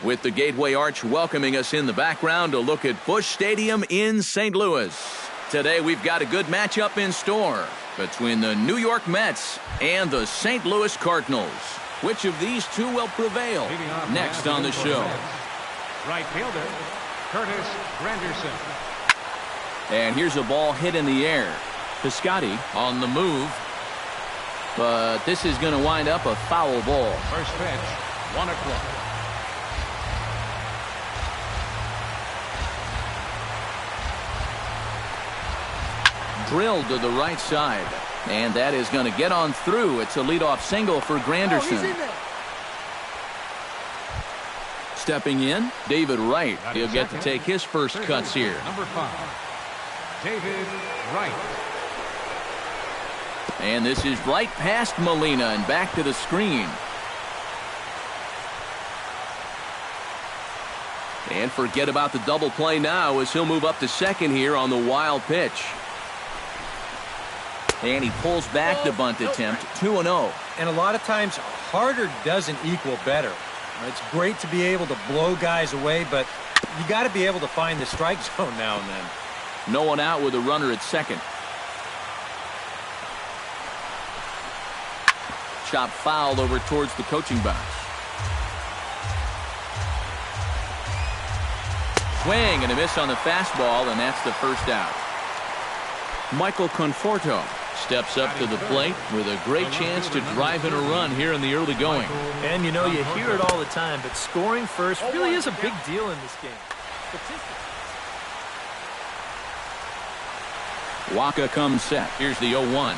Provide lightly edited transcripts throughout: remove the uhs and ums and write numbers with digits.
with the Gateway Arch welcoming us in the background to look at Busch Stadium in St. Louis. Today we've got a good matchup in store between the New York Mets and the St. Louis Cardinals. Which of these two will prevail? Next on the show. Right fielder, Curtis Granderson. And here's a ball hit in the air. Piscotty on the move. But this is going to wind up a foul ball. First pitch, 1 o'clock. Drilled to the right side. And that is going to get on through. It's a leadoff single for Granderson. Stepping in, David Wright. He'll get to take his first cuts here. Number 5, David Wright. And this is right past Molina and back to the screen. And forget about the double play now as he'll move up to second here on the wild pitch. And he pulls back the bunt attempt, 2-0. And a lot of times, harder doesn't equal better. It's great to be able to blow guys away, but you got to be able to find the strike zone now and then. No one out with a runner at second. Chop foul over towards the coaching box. Swing and a miss on the fastball, and that's the first out. Michael Conforto steps up to the plate with a great chance to drive in a run here in the early going. And you know, you hear it all the time, but scoring first really is a big deal in this game. Waka comes set. Here's the 0-1.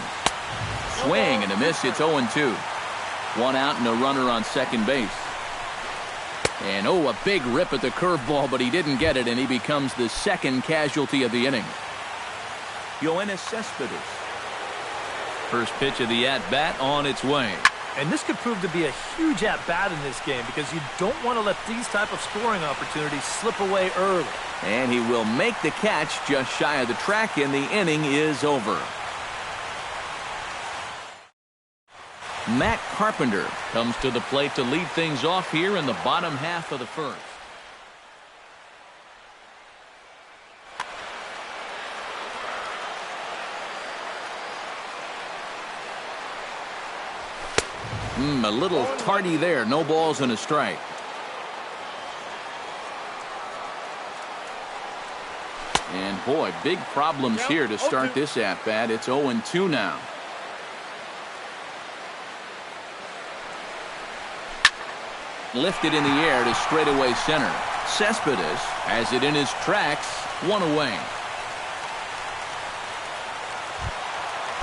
Swing and a miss. It's 0-2. 1 out and a runner on second base. And a big rip at the curveball, but he didn't get it, and he becomes the second casualty of the inning. Yoenis Cespedes. First pitch of the at-bat on its way. And this could prove to be a huge at-bat in this game because you don't want to let these type of scoring opportunities slip away early. And he will make the catch just shy of the track, and the inning is over. Matt Carpenter comes to the plate to lead things off here in the bottom half of the first. A little tardy there. No balls and a strike. And boy, big problems here to start this at-bat. It's 0-2 now. Lifted in the air to straightaway center. Cespedes has it in his tracks. 1 away.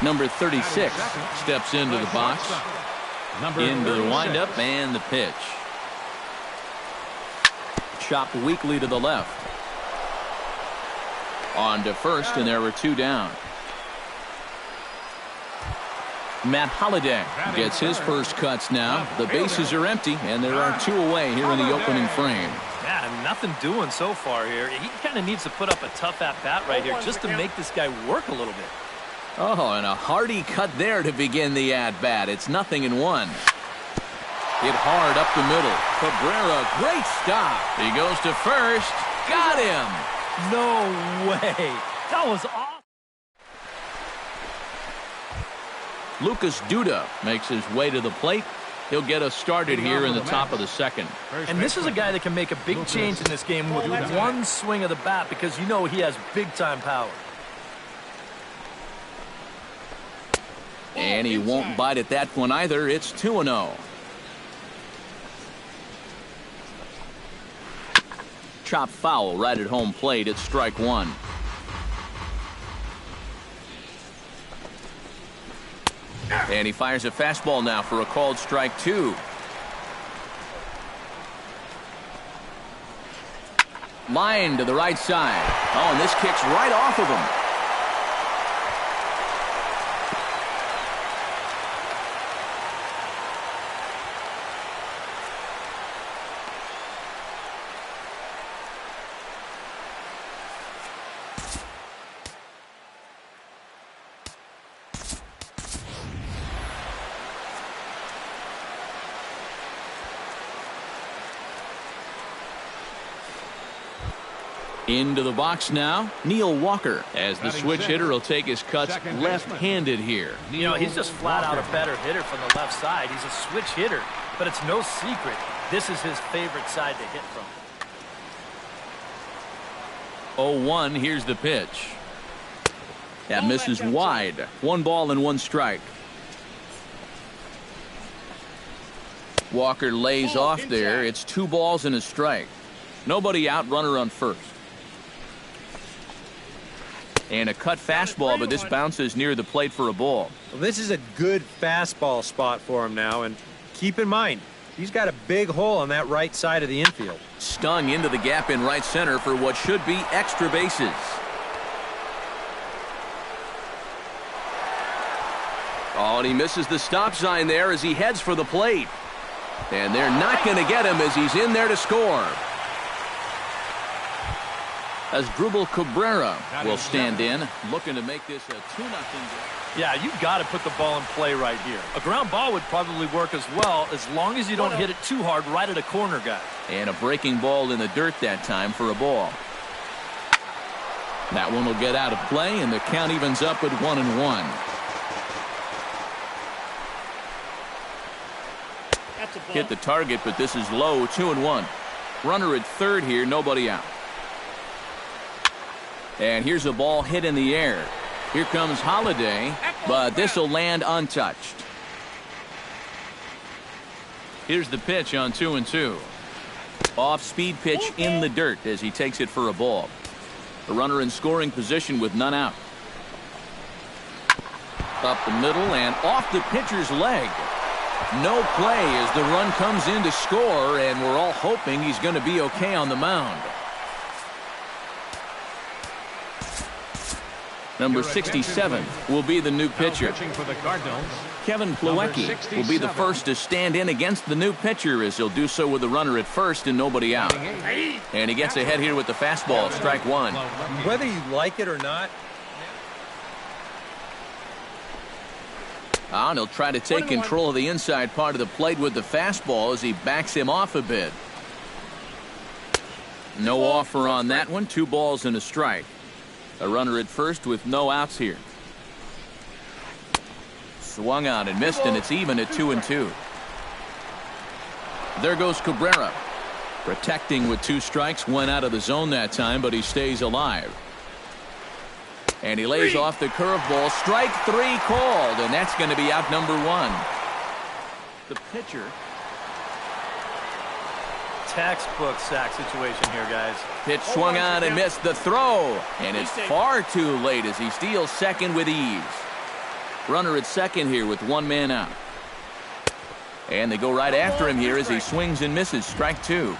Number 36 steps into the box. Into the windup and the pitch. Chopped weakly to the left. On to first, and there were 2 down. Matt Holliday gets his first cuts now. The bases are empty, and there are 2 away here in the opening frame. Yeah, nothing doing so far here. He kind of needs to put up a tough at-bat right here just to make this guy work a little bit. Oh, and a hearty cut there to begin the at-bat. It's 0-1. Hit hard up the middle. Cabrera, great stop. He goes to first. Got him. No way. That was awesome. Lucas Duda makes his way to the plate. He'll get us started here in the top of the second. And this is a guy that can make a big change in this game with one swing of the bat because you know he has big-time power. And he won't bite at that one either. It's 2-0. Chop foul right at home plate. It's strike 1. And he fires a fastball now for a called strike 2. Line to the right side. Oh, and this kicks right off of him. Into the box now, Neil Walker, as the switch hitter will take his cuts left-handed here. You know, he's just flat out a better hitter from the left side. He's a switch hitter, but it's no secret this is his favorite side to hit from. 0-1, here's the pitch. That misses wide. 1 ball and 1 strike. Walker lays off there. It's 2 balls and a strike. Nobody out, runner on first. And a cut fastball, but this bounces near the plate for a ball. Well, this is a good fastball spot for him now, and keep in mind, he's got a big hole on that right side of the infield. Stung into the gap in right center for what should be extra bases. Oh, and he misses the stop sign there as he heads for the plate. And they're not going to get him as he's in there to score. As Drupal Cabrera will stand in, looking to make this a 2-0 game. Yeah, you've got to put the ball in play right here. A ground ball would probably work as well, as long as you don't hit it too hard right at a corner guy. And a breaking ball in the dirt that time for a ball. That one will get out of play, and the count evens up at 1-1. Hit the target, but this is low. 2-1. Runner at third here, nobody out. And here's a ball hit in the air. Here comes Holiday, but this will land untouched. Here's the pitch on 2-2. Off-speed pitch in the dirt as he takes it for a ball. A runner in scoring position with none out. Up the middle and off the pitcher's leg. No play as the run comes in to score, and we're all hoping he's going to be okay on the mound. Number 67 will be the new pitcher. Kevin Plawecki will be the first to stand in against the new pitcher, as he'll do so with a runner at first and nobody out. And he gets ahead here with the fastball, strike 1. Whether you like it or not. And he'll try to take control of the inside part of the plate with the fastball as he backs him off a bit. No offer on that one. 2 balls and a strike. A runner at first with no outs here. Swung on and missed, and it's even at 2-2. There goes Cabrera. Protecting with 2 strikes. Went out of the zone that time, but he stays alive. And he lays off the curveball. Strike 3 called, and that's going to be out number 1. The pitcher. Textbook sack situation here, guys. Pitch swung on and missed the throw. And it's far too late as he steals second with ease. Runner at second here with 1 man out. And they go right after him here as he swings and misses. Strike 2.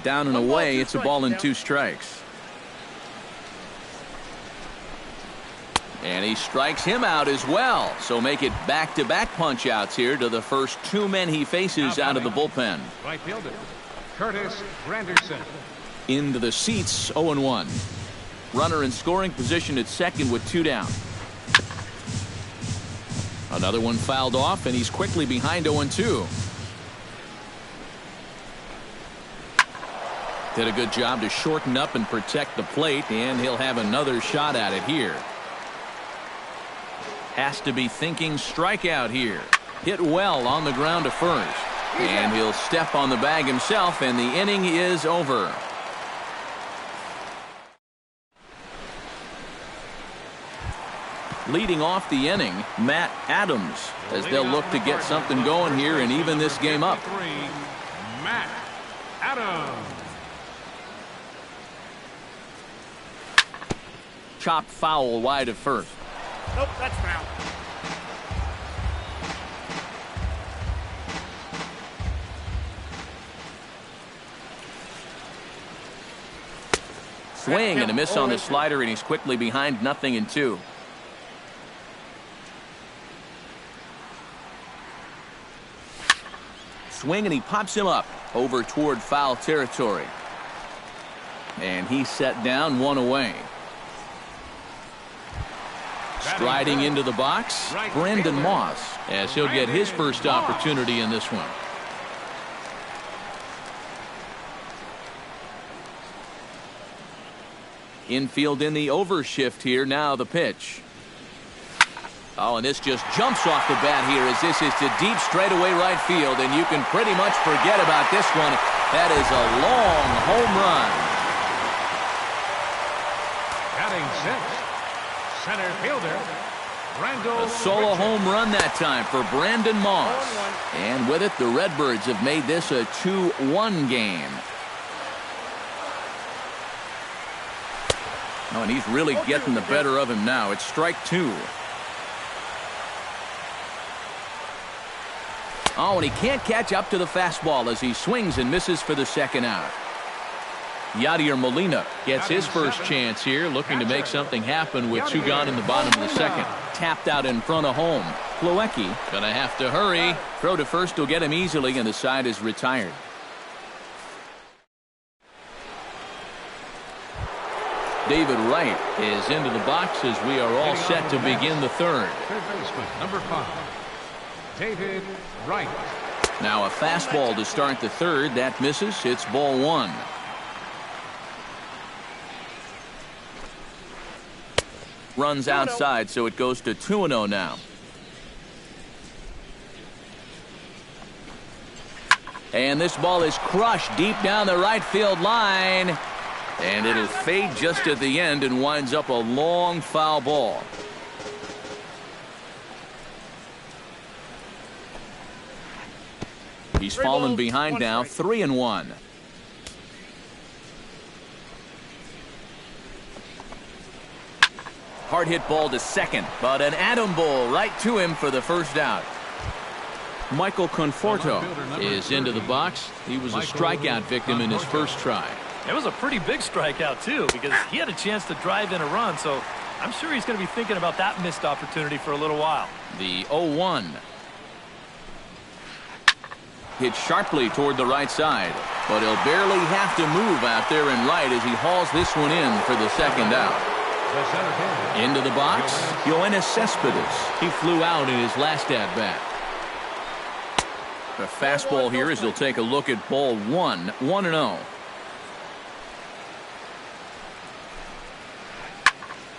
Down and away, it's a ball and 2 strikes. And he strikes him out as well. So make it back-to-back punch-outs here to the first 2 men he faces out of the bullpen. Right fielder, Curtis Granderson. Into the seats, 0-1. Runner in scoring position at second with 2 down. Another one fouled off, and he's quickly behind 0-2. Did a good job to shorten up and protect the plate, and he'll have another shot at it here. Has to be thinking strikeout here. Hit well on the ground to first. And he'll step on the bag himself, and the inning is over. Leading off the inning, Matt Adams, as they'll look to get something going here and even this game up. Matt Adams. Chopped foul wide of first. Nope, that's foul. Swing and a miss on the slider, and he's quickly behind 0-2. Swing and he pops him up over toward foul territory. And he's set down, 1 away. Striding into the box, Brendan Moss, as he'll get his first opportunity in this one. Infield in the overshift here. Now the pitch. Oh, and this just jumps off the bat here as this is to deep straightaway right field, and you can pretty much forget about this one. That is a long home run. Batting sixth, center fielder, Randall. A solo home run that time for Brandon Moss. And with it, the Redbirds have made this a 2-1 game. Oh, and he's really getting the better of him now. It's strike two. Oh, and he can't catch up to the fastball as he swings and misses for the second out. Yadier Molina gets his first chance here, looking to make something happen with two gone in the bottom of the second. Tapped out in front of home. Plawecki gonna have to hurry. Throw to first will get him easily, and the side is retired. David Wright is into the box as we are all set to begin the third. Third baseman, number 5, David Wright. Now a fastball to start the third. That misses. It's ball one. Runs outside, so it goes to 2-0 now. And this ball is crushed deep down the right field line. And it'll fade just at the end and winds up a long foul ball. He's fallen behind now, 3-1. Hard hit ball to second, but an atom ball right to him for the first out. Michael Conforto is into the box. He was a strikeout victim in his first try. It was a pretty big strikeout, too, because he had a chance to drive in a run, so I'm sure he's going to be thinking about that missed opportunity for a little while. The 0-1. Hit sharply toward the right side, but he'll barely have to move out there in right as he hauls this one in for the second out. Into the box, Yoenis Cespedes. He flew out in his last at-bat. The fastball here as he'll take a look at ball one, 1-0.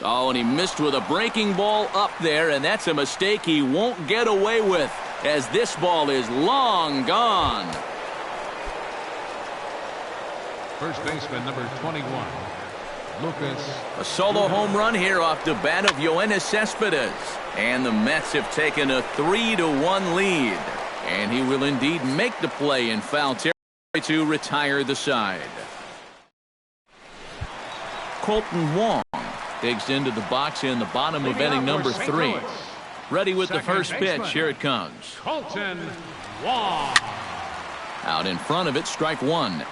Oh, and he missed with a breaking ball up there, and that's a mistake he won't get away with, as this ball is long gone. First baseman, number 21, Lucas. A solo home run here off the bat of Yoenis Cespedes. And the Mets have taken a 3-1 lead. And he will indeed make the play in foul territory to retire the side. Colton Wong digs into the box in the bottom of inning number 3. Ready with the first pitch. Here it comes. Colton Wong. Out in front of it, strike one.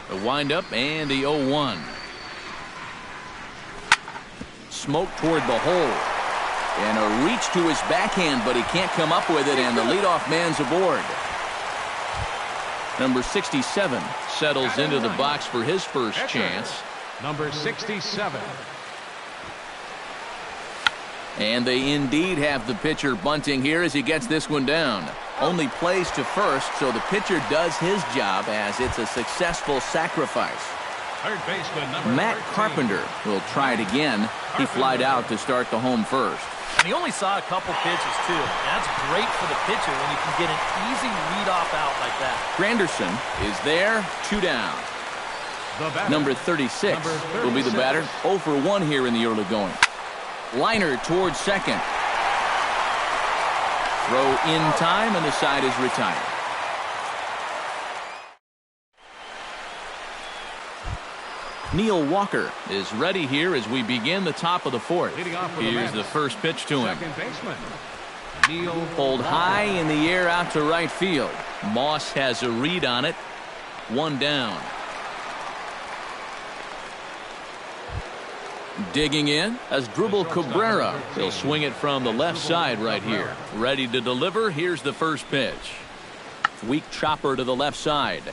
The windup and the 0-1. Smoke toward the hole. And a reach to his backhand, but he can't come up with it, and the leadoff man's aboard. Number 67 settles into the box for his first chance. Number 67. And they indeed have the pitcher bunting here as he gets this one down. Only plays to first, so the pitcher does his job as it's a successful sacrifice. Third baseman, number Matt 13. Carpenter will try it again. He flied out to start the home first. And he only saw a couple pitches, too. That's great for the pitcher when you can get an easy leadoff out like that. Granderson is there, 2 down. Number 36 will be the batter. 0 for 1 here in the early going. Liner towards second. Throw in time, and the side is retired. Neil Walker is ready here as we begin the top of the fourth. Here's the first pitch to him. Second baseman, Neil. Pulled high in the air out to right field. Moss has a read on it. 1 down. Digging in as Dribble Cabrera. He'll swing it from the left side right here. Ready to deliver. Here's the first pitch. Weak chopper to the left side.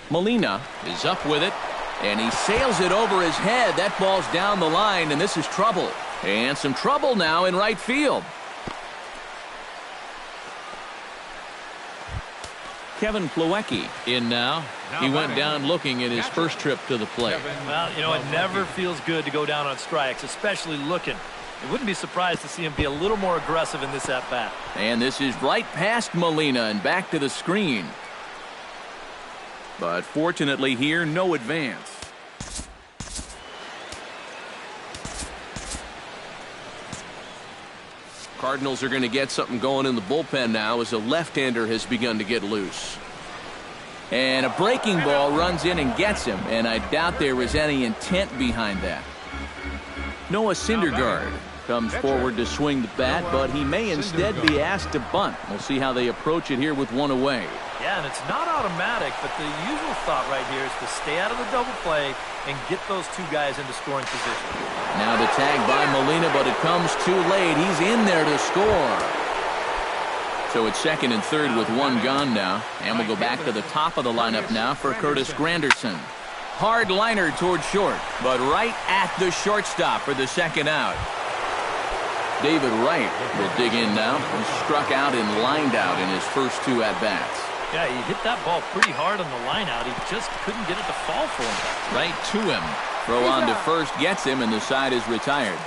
Molina is up with it, and he sails it over his head. That ball's down the line, and this is trouble. And some trouble now in right field. Kevin Plawecki in now. He went down looking at his first trip to the plate. Well, you know, it never feels good to go down on strikes, especially looking. I wouldn't be surprised to see him be a little more aggressive in this at-bat. And this is right past Molina and back to the screen. But fortunately here, no advance. Cardinals are going to get something going in the bullpen now as a left-hander has begun to get loose. And a breaking ball runs in and gets him, and I doubt there was any intent behind that. Noah Syndergaard comes forward to swing the bat, but he may instead be asked to bunt. We'll see how they approach it here with one away. Yeah, and it's not automatic, but the usual thought right here is to stay out of the double play and get those two guys into scoring position. Now the tag by Molina, but it comes too late. He's in there to score. So it's second and third with one gone now. And we'll go back to the top of the lineup now for Curtis Granderson. Hard liner toward short, but right at the shortstop for the second out. David Wright will dig in now. He struck out and lined out in his first two at-bats. Yeah, he hit that ball pretty hard on the line out. He just couldn't get it to fall for him. Right to him. Throw on to first gets him, and the side is retired.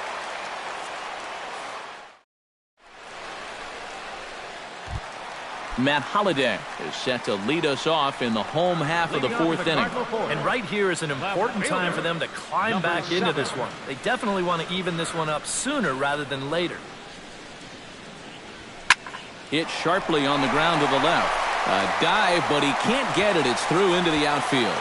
Matt Holliday is set to lead us off in the home half of the fourth inning. And right here is an important time for them to climb back into this one. They definitely want to even this one up sooner rather than later. Hit sharply on the ground to the left. A dive, but he can't get it. It's through into the outfield.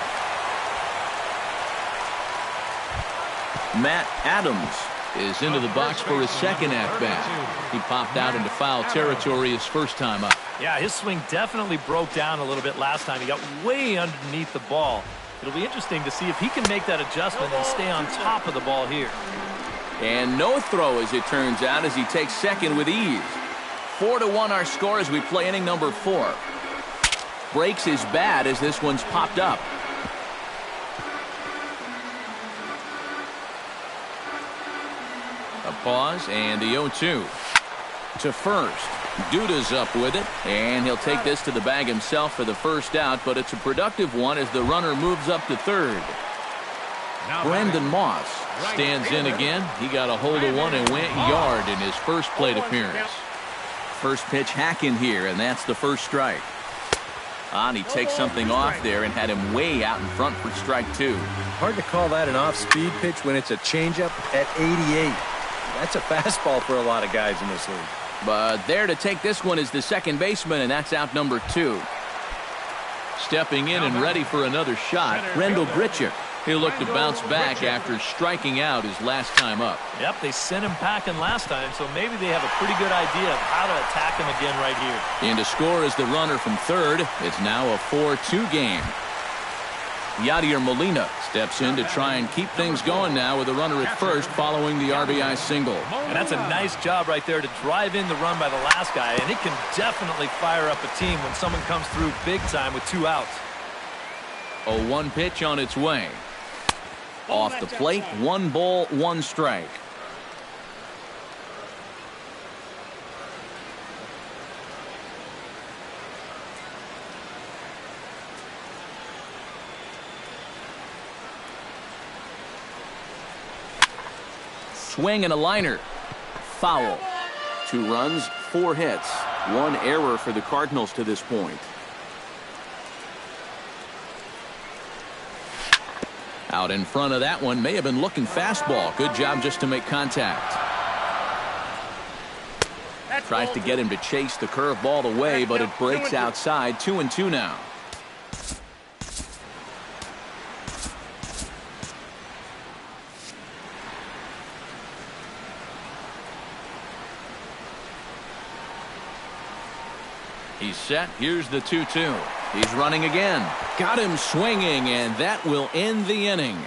Matt Adams is into the box for his second at-bat. He popped out into foul territory his first time up. Yeah, his swing definitely broke down a little bit last time. He got way underneath the ball. It'll be interesting to see if he can make that adjustment and stay on top of the ball here. And no throw, as it turns out, as he takes second with ease. 4-1 our score as we play inning number 4. Breaks his bat as this one's popped up. A pause and the 0-2. To first. Duda's up with it, and he'll take this to the bag himself for the first out, but it's a productive one as the runner moves up to third. Brandon Moss stands in again. He got a hold of one and went yard in his first plate appearance. First pitch hacking here, and that's the first strike. And he takes something off there and had him way out in front for strike 2. Hard to call that an off-speed pitch when it's a changeup at 88. That's a fastball for a lot of guys in this league. But there to take this one is the second baseman, and that's out number 2. Stepping in and ready for another shot, Rendell Grichuk. He'll look to bounce back after striking out his last time up. Yep, they sent him packing last time, so maybe they have a pretty good idea of how to attack him again right here. In to score is the runner from third. It's now a 4-2 game. Yadier Molina steps in to try and keep things going now with a runner at first following the RBI single. And that's a nice job right there to drive in the run by the last guy, and it can definitely fire up a team when someone comes through big time with 2 outs. A 1 pitch on its way. Off the plate, 1 ball, 1 strike. Swing and a liner. Foul. 2 runs, 4 hits. 1 error for the Cardinals to this point. Out in front of that one, may have been looking fastball. Good job just to make contact. Tries to get him to chase the curveball away, but it breaks outside. 2-2 now. He's set. Here's the 2-2. He's running again. Got him swinging, and that will end the inning.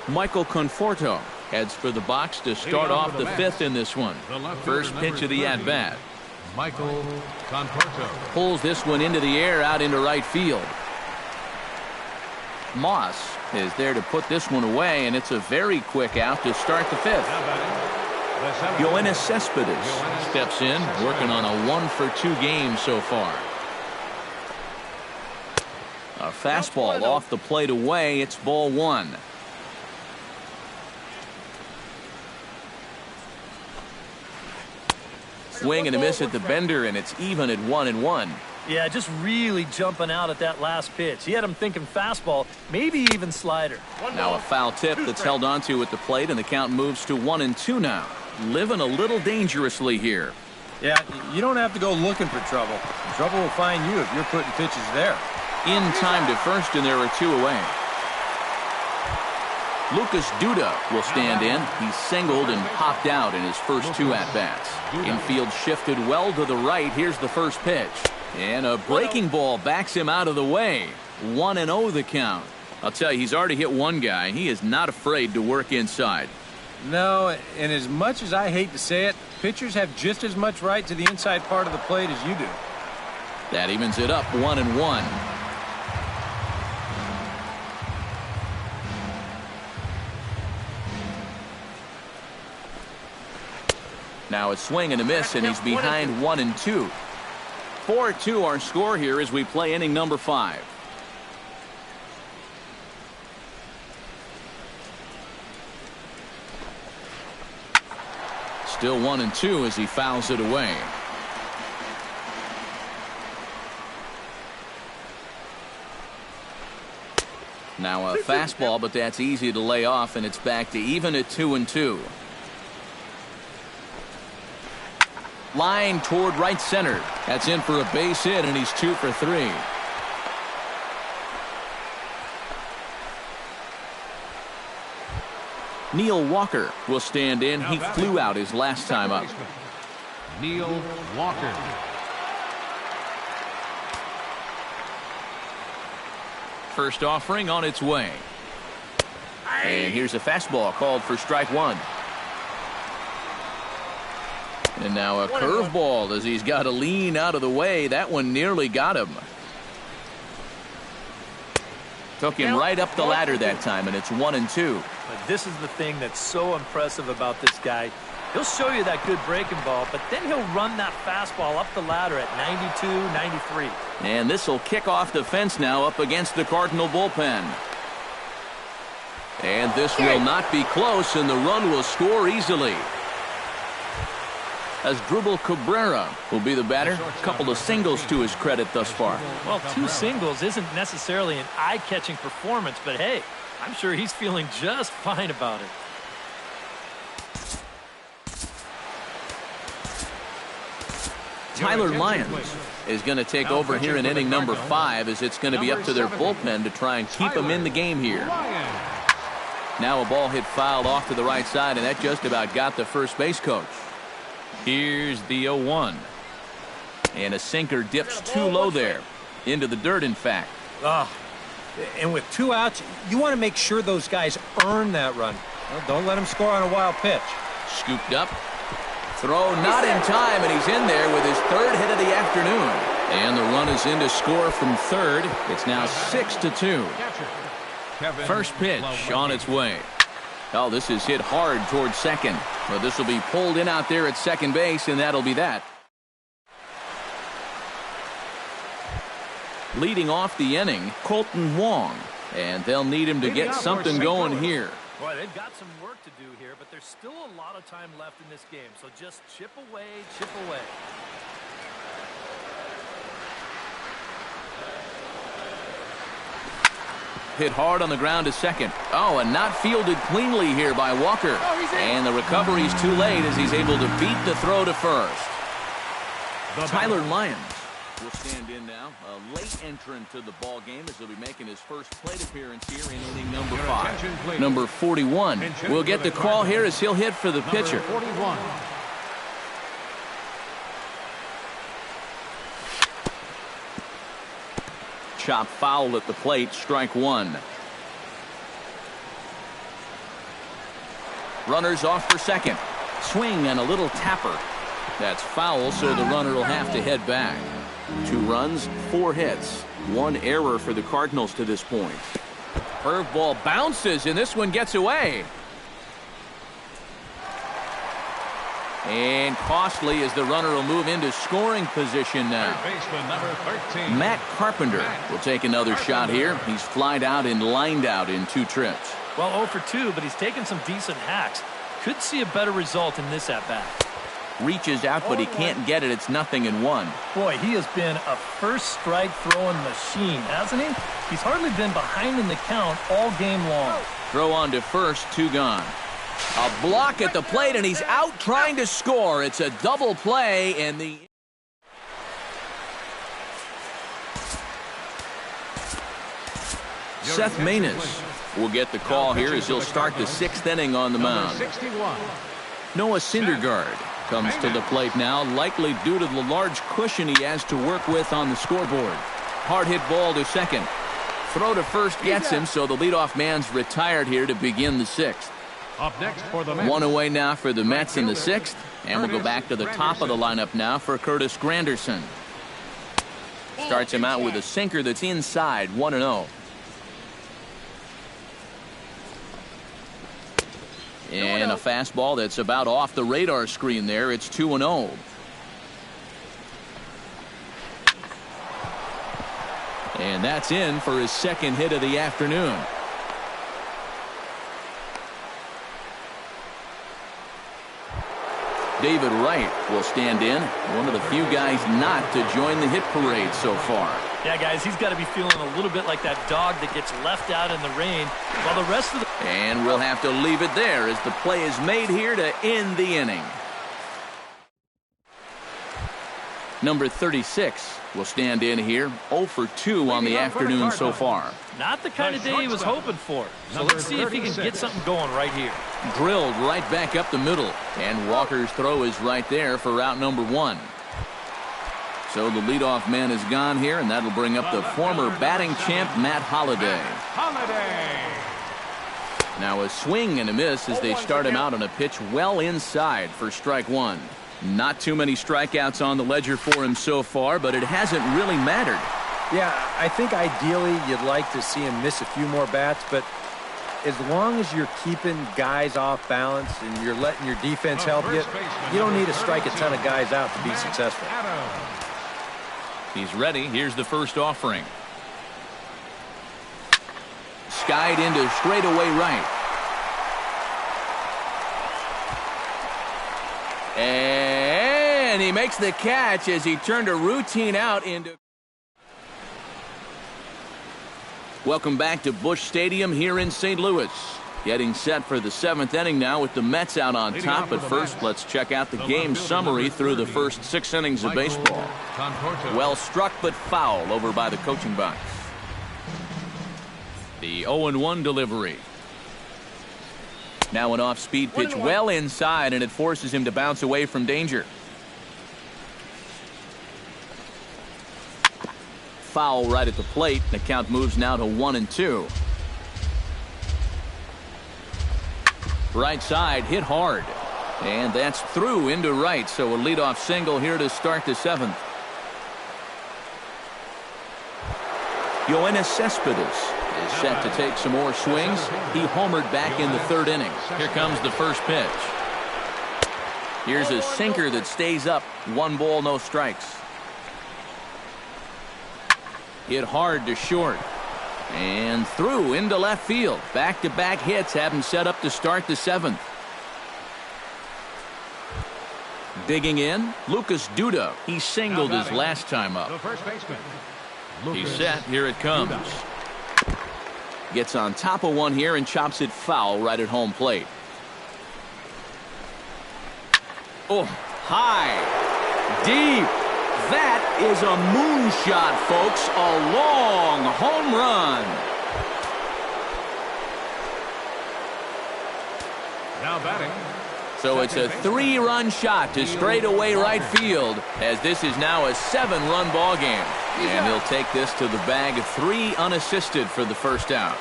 Michael Conforto heads for the box to start off the fifth in this one. First pitch of the at-bat. Michael Conforto. Pulls this one into the air out into right field. Moss is there to put this one away, and it's a very quick out to start the fifth. Yoenis Cespedes steps in, working on a 1-for-2 game so far. A fastball off the plate away. It's ball one. Swing and a miss at the bender, and it's even at 1-1. Yeah, just really jumping out at that last pitch. He had him thinking fastball, maybe even slider. Now a foul tip that's held onto at the plate, and the count moves to 1-2 now. Living a little dangerously here. Yeah, you don't have to go looking for trouble. Trouble will find you if you're putting pitches there. In time to first, and there are two away. Lucas Duda will stand in. He singled and popped out in his first two at-bats. Infield shifted well to the right. Here's the first pitch. And a breaking ball backs him out of the way. 1-0 the count. I'll tell you, he's already hit one guy. He is not afraid to work inside. No, and as much as I hate to say it, pitchers have just as much right to the inside part of the plate as you do. That evens it up 1-1. Now a swing and a miss, and he's behind 1-2. 4-2 our score here as we play inning number 5. Still 1-2 as he fouls it away. Now a fastball, but that's easy to lay off, and it's back to even at 2-2. Line toward right center. That's in for a base hit, and he's 2 for 3. Neil Walker will stand in. He flew out his last time up. Neil Walker. First offering on its way. And here's a fastball called for strike one. And now a curveball as he's got to lean out of the way. That one nearly got him. Took him right up the ladder that time, and it's 1-2. But this is the thing that's so impressive about this guy. He'll show you that good breaking ball, but then he'll run that fastball up the ladder at 92, 93. And this will kick off the fence now up against the Cardinal bullpen. And this will not be close, and the run will score easily. As Dribble Cabrera will be the batter. A couple of singles to his credit thus far. Well, 2 singles isn't necessarily an eye-catching performance, but hey, I'm sure he's feeling just fine about it. Tyler Lyons is going to take over here in inning number 5, as it's going to be up to their bullpen to try and keep him in the game here. Now a ball hit fouled off to the right side, and that just about got the first base coach. Here's the 0-1. And a sinker dips too low there. Into the dirt, in fact. And with 2 outs, you want to make sure those guys earn that run. Well, don't let them score on a wild pitch. Scooped up. Throw not in time, and he's in there with his 3rd hit of the afternoon. And the run is in to score from third. It's now 6-2. First pitch on its way. Oh, this is hit hard towards second. But this will be pulled in out there at second base, and that'll be that. Leading off the inning, Colton Wong. And they'll need him to get something going here. Boy, they've got some work to do here, but there's still a lot of time left in this game. So just chip away, chip away. Hit hard on the ground to second. Oh, and not fielded cleanly here by Walker. And the recovery's too late as he's able to beat the throw to first. Tyler Lyons will stand in now. A late entrant to the ball game as he'll be making his first plate appearance here in inning number 5. Number 41 will get the call here as he'll hit for the pitcher. 41. Chop foul at the plate, strike one. Runners off for second. Swing and a little tapper. That's foul, so the runner will have to head back. 2 runs, 4 hits. 1 error for the Cardinals to this point. Curveball bounces, and this one gets away. And costly as the runner will move into scoring position now. Baseman number 13. Matt Carpenter will take another shot here. He's flied out and lined out in 2 trips. Well, 0 for 2, but he's taken some decent hacks. Could see a better result in this at-bat. Reaches out, but he can't get it. It's 0-1. Boy, he has been a first strike throwing machine, hasn't he? He's hardly been behind in the count all game long. Throw on to first, 2 gone. A block at the plate, and he's out trying to score. It's a double play, and the... Seth Maness will get the call here as he'll start the 6th inning on the mound. Noah Syndergaard comes to the plate now, likely due to the large cushion he has to work with on the scoreboard. Hard hit ball to second. Throw to first gets him, so the leadoff man's retired here to begin the 6th. Up next for the Mets. 1 away now for the Mets in the 6th, and we'll go back to the top of the lineup now for Curtis Granderson. Starts him out with a sinker that's inside, 1-0. And a fastball that's about off the radar screen there. It's 2-0. And that's in for his 2nd hit of the afternoon. David Wright will stand in, one of the few guys not to join the hit parade so far. Yeah, guys, he's got to be feeling a little bit like that dog that gets left out in the rain while the rest of the... And we'll have to leave it there as the play is made here to end the inning. Number 36 will stand in here, 0 for 2 on the afternoon so far. Not the kind of day he was hoping for. So let's see if he can get something going right here. Drilled right back up the middle, and Walker's throw is right there for route number 1. So the leadoff man is gone here, and that'll bring up the former batting champ, Matt Holliday. Now a swing and a miss as they start him out on a pitch well inside for strike 1. Not too many strikeouts on the ledger for him so far, but it hasn't really mattered. Yeah, I think ideally you'd like to see him miss a few more bats, but as long as you're keeping guys off balance and you're letting your defense help you, you don't need to strike a ton of guys out to be successful. He's ready. Here's the first offering. Skied into straightaway right. And he makes the catch as he turned a routine out into... Welcome back to Busch Stadium here in St. Louis. Getting set for the 7th inning now with the Mets out on top. But first, let's check out the game summary through the first 6 innings of baseball. Well struck but foul over by the coaching box. The 0-1 delivery. Now an off-speed pitch well inside, and it forces him to bounce away from danger. Foul right at the plate. The count moves now to 1-2. Right side hit hard, and that's through into right. So a leadoff single here to start the 7th. Yoenis Cespedes is set to take some more swings. He homered back in the 3rd inning. Here comes the first pitch. Here's a sinker that stays up. 1 ball, no strikes. Hit hard to short. And through into left field. Back-to-back hits have him set up to start the 7th. Digging in, Lucas Duda. He singled his last time up. He's set. Here it comes. Gets on top of one here and chops it foul right at home plate. Oh, high. Deep. That is a moonshot, folks. A long home run. Now batting. So it's a 3-run shot to straightaway right field, as this is now a 7-run ball game. And he'll take this to the bag of 3 unassisted for the first out.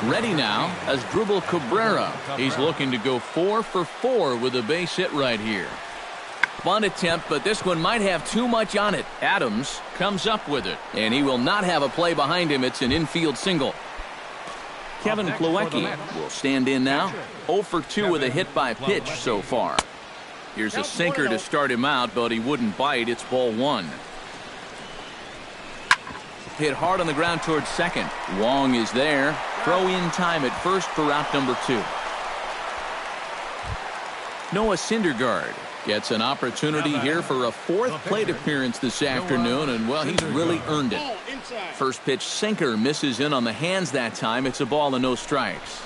Ready now as Dribble Cabrera. He's looking to go 4 for 4 with a base hit right here. Bunt attempt, but this one might have too much on it. Adams comes up with it, and he will not have a play behind him. It's an infield single. Kevin Plawecki will stand in now. 0 for 2 with a hit by pitch so far. Here's a sinker to start him out, but he wouldn't bite. It's ball 1. Hit hard on the ground towards second. Wong is there. Throw in time at first for out number 2. Noah Syndergaard gets an opportunity here for a 4th plate appearance this afternoon, and, well, he's really earned it. First pitch sinker misses in on the hands that time. It's a ball and no strikes.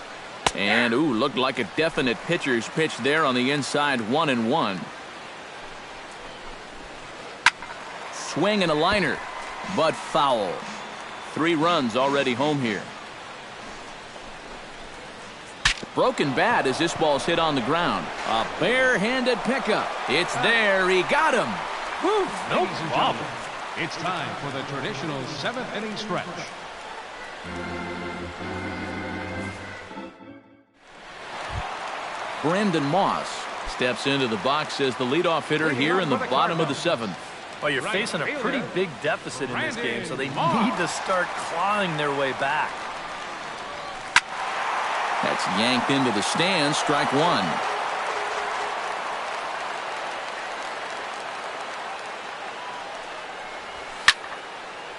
And, ooh, looked like a definite pitcher's pitch there on the inside, 1-1. Swing and a liner, but foul. 3 runs already home here. Broken bat as this ball's hit on the ground. A barehanded pickup. It's there. He got him. Whew, no problem. It's time for the traditional 7th inning stretch. Brandon Moss steps into the box as the leadoff hitter here in the bottom of the 7th. Well, you're facing a pretty big deficit in this game, so they need to start clawing their way back. That's yanked into the stands. Strike 1.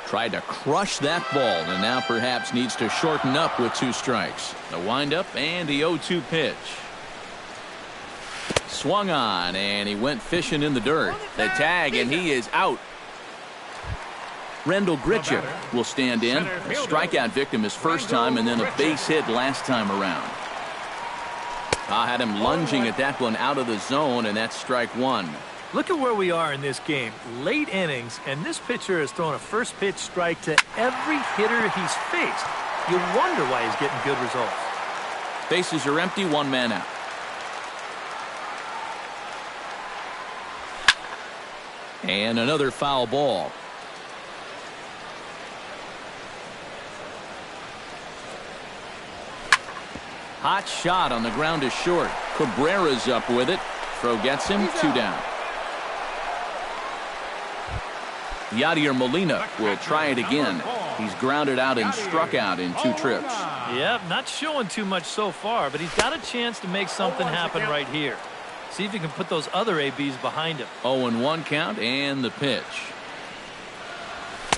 Tried to crush that ball, and now perhaps needs to shorten up with 2 strikes. The windup and the 0-2 pitch. Swung on, and he went fishing in the dirt. The tag, and he is out. Rendell Grichuk will stand in. A strikeout victim his first time, and then a base hit last time around. I had him lunging at that one out of the zone, and that's strike 1. Look at where we are in this game. Late innings, and this pitcher has thrown a first pitch strike to every hitter he's faced. You wonder why he's getting good results. Bases are empty, 1 man out. And another foul ball. Hot shot on the ground is short. Cabrera's up with it. Throw gets him, 2 down. Yadier Molina will try it again. He's grounded out and struck out in 2 trips. Yep, not showing too much so far, but he's got a chance to make something happen right here. See if he can put those other ABs behind him. 0-1 count and the pitch.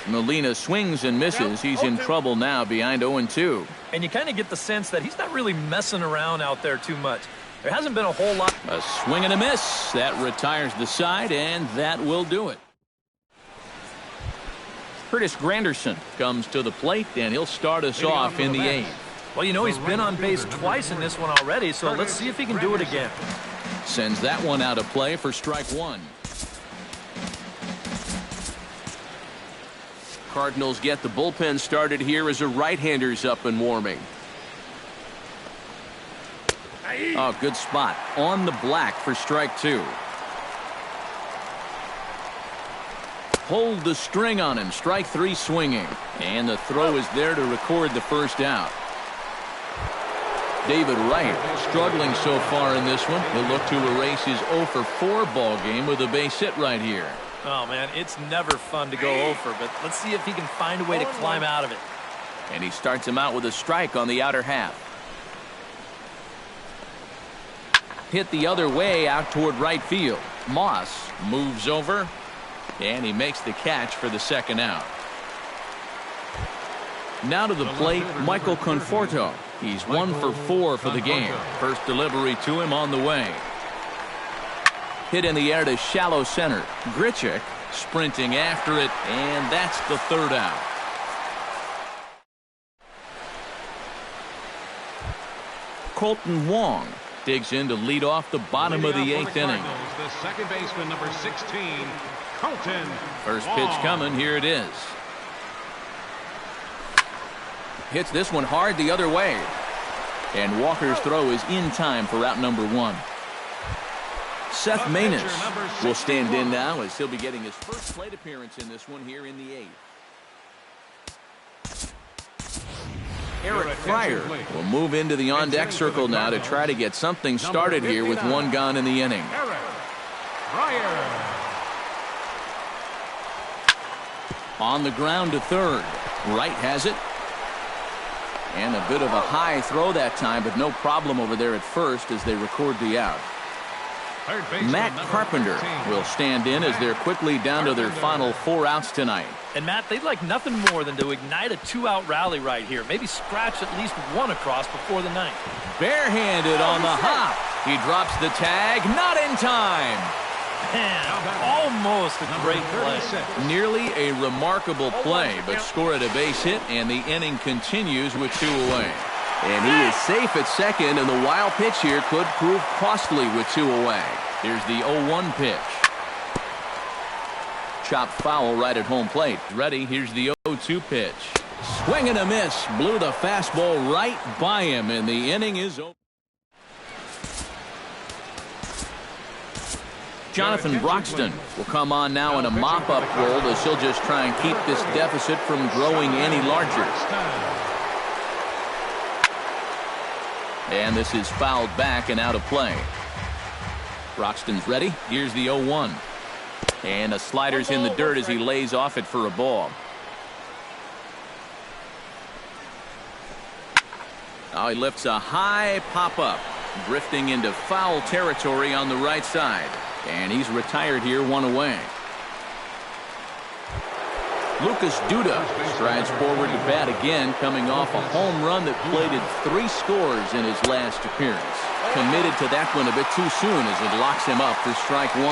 Molina swings and misses. He's in trouble now behind 0-2. And you kind of get the sense that he's not really messing around out there too much. There hasn't been a whole lot. A swing and a miss. That retires the side, and that will do it. Curtis Granderson comes to the plate, and he'll start us off in the 8th. Well, you know, he's been on base twice in this one already, so let's see if he can do it again. Sends that one out of play for strike 1. Cardinals get the bullpen started here as a right-hander's up and warming. Oh, good spot. On the black for strike 2. Hold the string on him. Strike 3 swinging. And the throw is there to record the first out. David Wright struggling so far in this one. He'll look to erase his 0 for 4 ball game with a base hit right here. Oh, man, it's never fun to go over, but let's see if he can find a way to climb out of it. And he starts him out with a strike on the outer half. Hit the other way out toward right field. Moss moves over, and he makes the catch for the second out. Now to the plate, Michael Conforto. He's 1 for 4 for the game. First delivery to him on the way. Hit in the air to shallow center. Grichuk sprinting after it, and that's the 3rd out. Colton Wong digs in to lead off the bottom of the 8th inning. The second baseman, number 16, Colton. First pitch coming. Here it is. Hits this one hard the other way. And Walker's throw is in time for out number 1. Seth Maness will stand in now as he'll be getting his first plate appearance in this one here in the 8th. Eric Fryer will move into the on-deck circle now to try to get something started here with one gone in the inning. On the ground to third. Wright has it. And a bit of a high throw that time, but no problem over there at first as they record the out. Matt Carpenter will stand in as they're quickly down to their final 4 outs tonight. And Matt, they'd like nothing more than to ignite a 2-out rally right here. Maybe scratch at least one across before the ninth. Barehanded on the hop. He drops the tag, not in time. Man, almost a great play. Nearly a remarkable play, but score at a base hit, and the inning continues with 2 away. And he is safe at second, and the wild pitch here could prove costly with 2 away. Here's the 0-1 pitch. Chopped foul right at home plate. Ready, here's the 0-2 pitch. Swing and a miss. Blew the fastball right by him, and the inning is over. Jonathan Broxton will come on now in a mop-up role as he'll just try and keep this deficit from growing any larger. And this is fouled back and out of play. Broxton's ready. Here's the 0-1. And a slider's in the dirt as he lays off it for a ball. Now he lifts a high pop-up, drifting into foul territory on the right side. And he's retired here, 1 away. Lucas Duda strides forward to bat again, coming off a home run that plated 3 scores in his last appearance. Committed to that one a bit too soon as it locks him up for strike 1.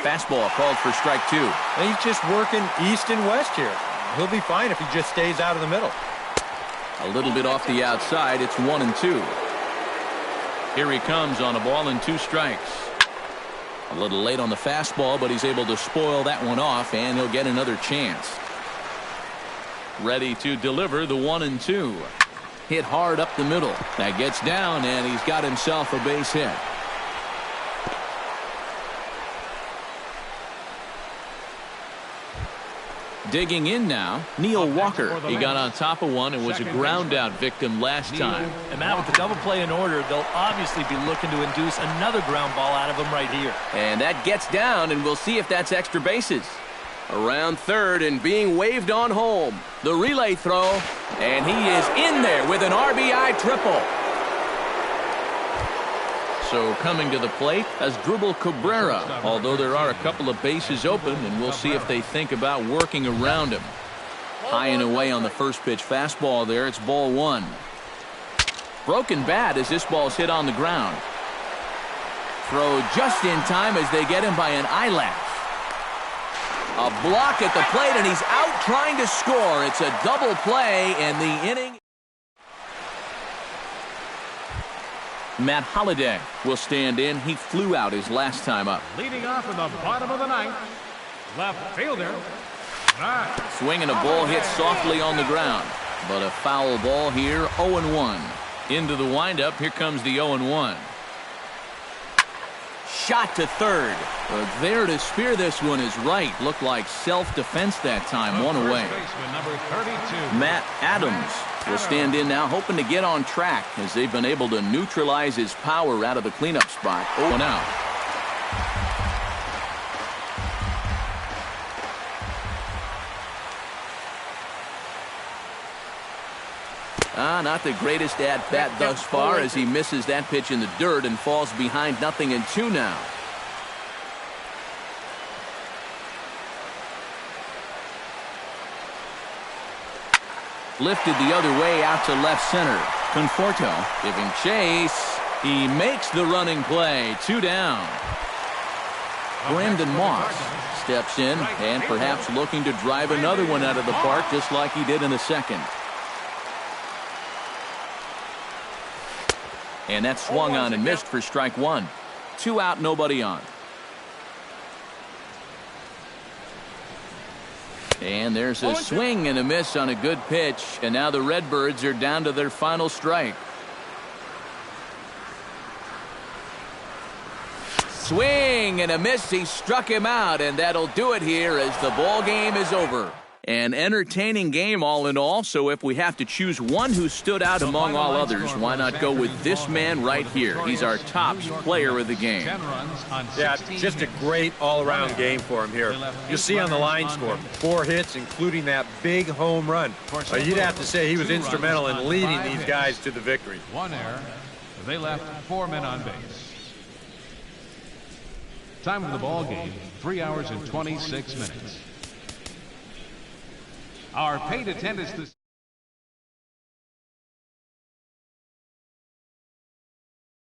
Fastball called for strike 2. And he's just working east and west here. He'll be fine if he just stays out of the middle. A little bit off the outside. It's 1-2. Here he comes on a ball and 2 strikes. A little late on the fastball, but he's able to spoil that one off, and he'll get another chance. Ready to deliver the 1-2. Hit hard up the middle. That gets down, and he's got himself a base hit. Digging in now, Neil Walker. He got on top of one and was a ground out victim last time. And Matt, with the double play in order, they'll obviously be looking to induce another ground ball out of him right here. And that gets down, and we'll see if that's extra bases. Around third and being waved on home. The relay throw, and he is in there with an RBI triple. So coming to the plate as Dribble Cabrera, although there are a couple of bases open, and we'll see if they think about working around him. High and away on the first pitch fastball there. It's ball 1. Broken bat as this ball's hit on the ground. Throw just in time as they get him by an eyelash. A block at the plate, and he's out trying to score. It's a double play, and the inning. Matt Holliday will stand in. He flew out his last time up. Leading off in the bottom of the ninth, left fielder. Swinging a ball hit softly on the ground, but a foul ball here. 0-1. Into the windup. Here comes the 0-1. Shot to third. But there to spear this one is right. Looked like self-defense that time. 1 away. Matt Adams will stand in now, hoping to get on track as they've been able to neutralize his power out of the cleanup spot. 0 out. Not the greatest at-bat thus far as he misses that pitch in the dirt and falls behind 0-2 now. Lifted the other way out to left center. Conforto giving chase. He makes the running play. 2 down. Brandon Moss steps in and perhaps looking to drive another one out of the park just like he did in the second. And that swung on and missed for strike 1. 2 out, nobody on. And there's a swing and a miss on a good pitch. And now the Redbirds are down to their final strike. Swing and a miss. He struck him out, and that'll do it here as the ball game is over. An entertaining game all in all, so if we have to choose one who stood out among all others, why not go with this man right here? He's our top player of the game. Yeah, just a great all-around game for him here. You'll see on the line score, 4 hits, including that big home run. You'd have to say he was instrumental in leading these guys to the victory. 1 error. They left 4 men on base. Time of the ball game, 3 hours and 26 minutes. Our paid attendance this